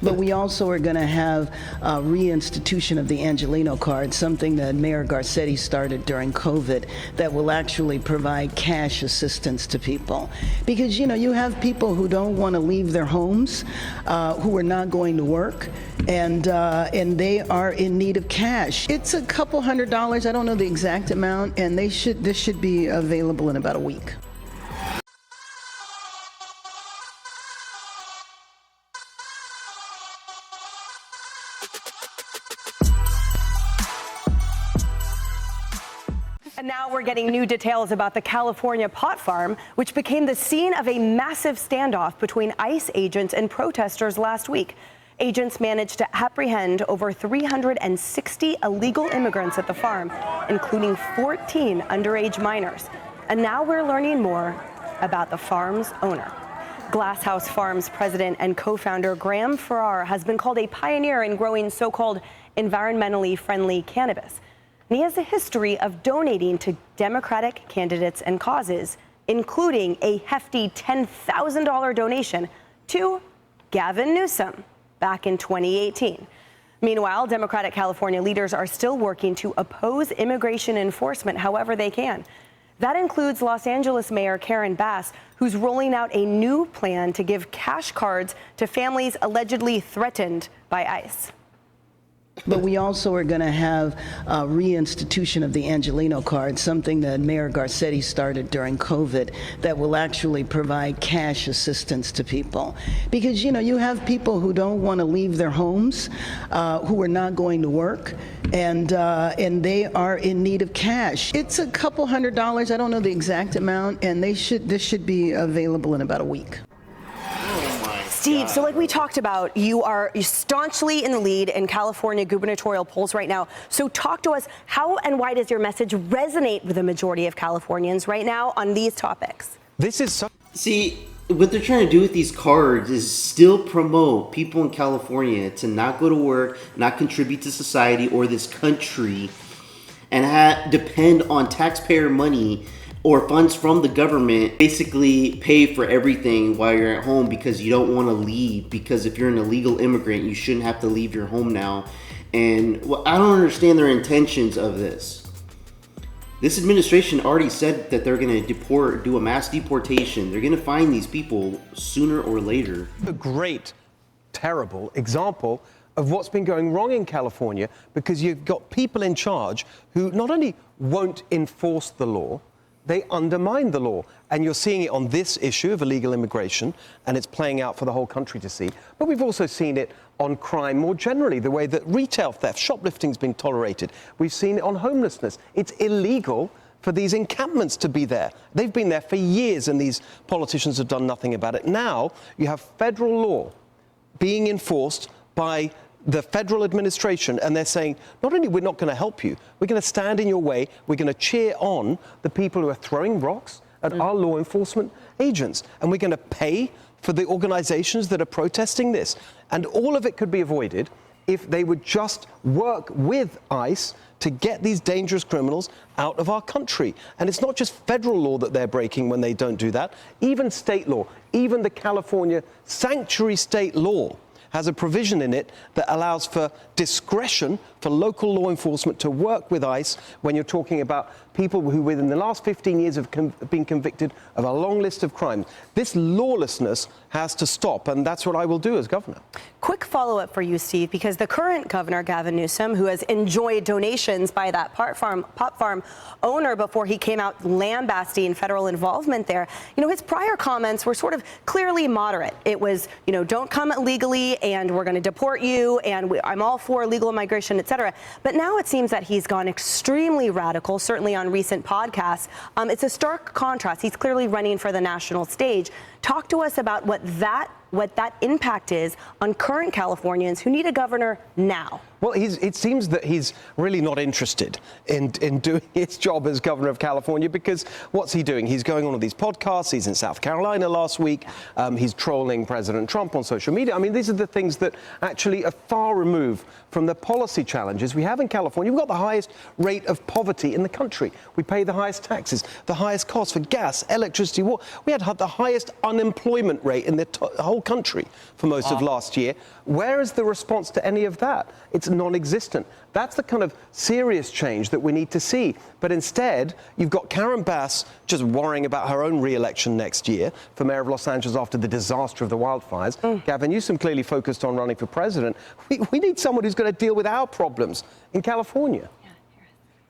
But we also are going to have a reinstitution of the Angelino card, something that Mayor Garcetti started during COVID that will actually provide cash assistance to people. Because, you have people who don't want to leave their homes, who are not going to work, and they are in need of cash. It's a couple $100s, I don't know the exact amount, and this should be available in about a week. And now we're getting new details about the California pot farm, which became the scene of a massive standoff between ICE agents and protesters last week. Agents managed to apprehend over 360 illegal immigrants at the farm, including 14 underage minors. And now we're learning more about the farm's owner. Glasshouse Farms president and co-founder Graham Farrar has been called a pioneer in growing so-called environmentally friendly cannabis. And he has a history of donating to Democratic candidates and causes, including a hefty $10,000 donation to Gavin Newsom back in 2018. Meanwhile, Democratic California leaders are still working to oppose immigration enforcement however they can. That includes Los Angeles Mayor Karen Bass, who's rolling out a new plan to give cash cards to families allegedly threatened by ICE. But we also are going to have a reinstitution of the Angelino card, something that Mayor Garcetti started during COVID that will actually provide cash assistance to people. Because, you have people who don't want to leave their homes, who are not going to work, and they are in need of cash. It's a couple $100s, I don't know the exact amount, and this should be available in about a week. Steve, so like we talked about, you are staunchly in the lead in California gubernatorial polls right now. So talk to us, how and why does your message resonate with the majority of Californians right now on these topics? See, what they're trying to do with these cards is still promote people in California to not go to work, not contribute to society or this country, and depend on taxpayer money or funds from the government, basically pay for everything while you're at home because you don't want to leave. Because if you're an illegal immigrant, you shouldn't have to leave your home now. And I don't understand their intentions of this. This administration already said that they're going to do a mass deportation. They're going to find these people sooner or later. A great, terrible example of what's been going wrong in California, because you've got people in charge who not only won't enforce the law, they undermine the law. And you're seeing it on this issue of illegal immigration, and it's playing out for the whole country to see. But we've also seen it on crime more generally, the way that retail theft, shoplifting's been tolerated. We've seen it on homelessness. It's illegal for these encampments to be there. They've been there for years, and these politicians have done nothing about it. Now you have federal law being enforced by the federal administration, and they're saying, not only we're not going to help you, we're going to stand in your way, we're going to cheer on the people who are throwing rocks at our law enforcement agents, and we're going to pay for the organizations that are protesting this. And all of it could be avoided if they would just work with ICE to get these dangerous criminals out of our country. And it's not just federal law that they're breaking when they don't do that, even state law, even the California sanctuary state law has a provision in it that allows for discretion for local law enforcement to work with ICE when you're talking about people who within the last 15 years have been convicted of a long list of crimes. This lawlessness has to stop, and that's what I will do as governor. Quick follow-up for you, Steve, because the current governor, Gavin Newsom, who has enjoyed donations by that pot farm owner before he came out lambasting federal involvement there, his prior comments were sort of clearly moderate. It was, don't come illegally, and we're going to deport you, and I'm all for legal migration, etc. But now it seems that he's gone extremely radical, certainly on recent podcasts. It's a stark contrast. He's clearly running for the national stage. Talk to us about what that impact is on current Californians who need a governor now. Well, it seems that he's really not interested in doing his job as governor of California, because what's he doing? He's going on all these podcasts. He's in South Carolina last week. He's trolling President Trump on social media. I mean, these are the things that actually are far removed from the policy challenges we have in California. We've got the highest rate of poverty in the country. We pay the highest taxes, the highest costs for gas, electricity, water. We had the highest unemployment rate in the whole whole country for most of last year. Where is the response to any of that? It's non-existent. That's the kind of serious change that we need to see. But instead, you've got Karen Bass just worrying about her own re-election next year for mayor of Los Angeles after the disaster of the wildfires. Gavin Newsom clearly focused on running for president. We need someone who's going to deal with our problems in California.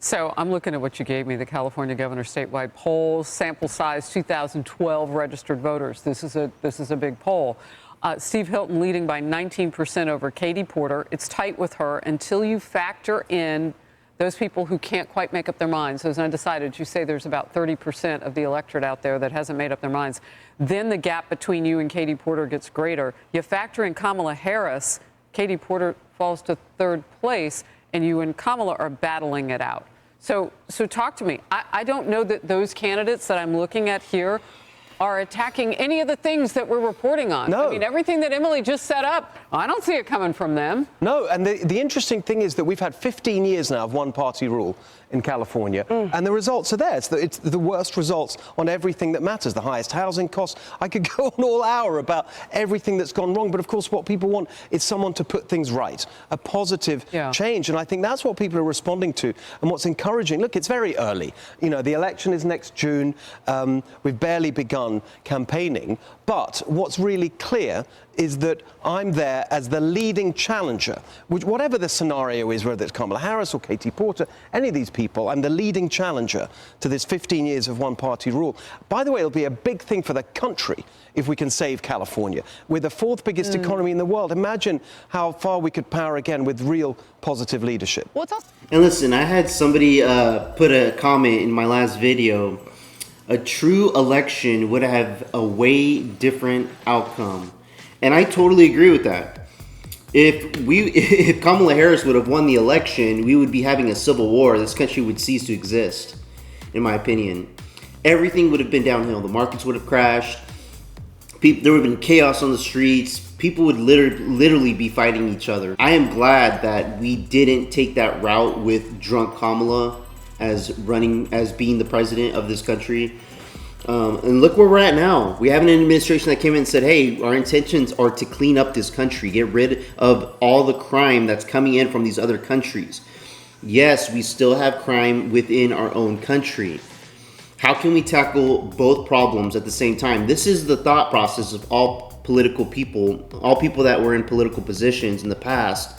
So I'm looking at what you gave me, the California Governor statewide polls, sample size 2012 registered voters. This is a big poll. Steve Hilton leading by 19% over Katie Porter. It's tight with her until you factor in those people who can't quite make up their minds, those undecided. You say there's about 30% of the electorate out there that hasn't made up their minds. Then the gap between you and Katie Porter gets greater. You factor in Kamala Harris, Katie Porter falls to third place, and you and Kamala are battling it out. So talk to me. I don't know that those candidates that I'm looking at here are attacking any of the things that we're reporting on. No. I mean, everything that Emily just set up, I don't see it coming from them. No, and the interesting thing is that we've had 15 years now of one-party rule in California, and the results are there. It's the worst results on everything that matters, the highest housing costs. I could go on all hour about everything that's gone wrong, but of course what people want is someone to put things right, a positive change, and I think that's what people are responding to, and what's encouraging. Look, it's very early. You know, the election is next June. We've barely begun campaigning, but what's really clear is that I'm there as the leading challenger, which whatever the scenario is, whether it's Kamala Harris or Katie Porter, any of these people, I'm the leading challenger to this 15 years of one-party rule. By the way, it'll be a big thing for the country if we can save California. We're the fourth biggest economy in the world. Imagine how far we could power again with real positive leadership. And listen, I had somebody put a comment in my last video. A true election would have a way different outcome. And I totally agree with that. If Kamala Harris would have won the election, we would be having a civil war. This country would cease to exist, in my opinion. Everything would have been downhill. The markets would have crashed. There would have been chaos on the streets. People would literally be fighting each other. I am glad that we didn't take that route with drunk Kamala as being the president of this country. And look where we're at now. We have an administration that came in and said, hey, our intentions are to clean up this country, get rid of all the crime that's coming in from these other countries. Yes, we still have crime within our own country. How can we tackle both problems at the same time? This is the thought process of all political people, all people that were in political positions in the past.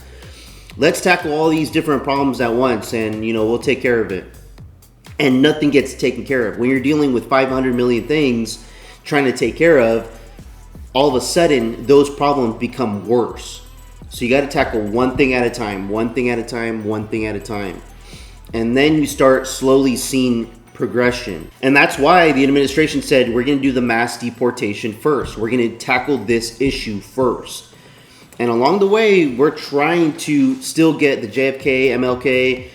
Let's tackle all these different problems at once and, we'll take care of it. And nothing gets taken care of. When you're dealing with 500 million things trying to take care of, all of a sudden, those problems become worse. So you got to tackle one thing at a time, one thing at a time, one thing at a time. And then you start slowly seeing progression. And that's why the administration said, we're going to do the mass deportation first. We're going to tackle this issue first. And along the way, we're trying to still get the JFK, MLK,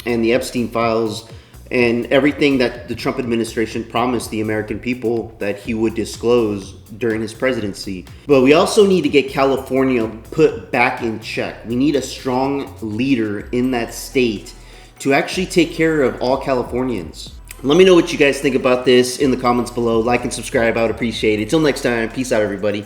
and the Epstein files and everything that the Trump administration promised the American people that he would disclose during his presidency. But we also need to get California put back in check. We need a strong leader in that state to actually take care of all Californians. Let me know what you guys think about this in the comments below. Like and subscribe. I would appreciate it. Till next time, peace out, everybody.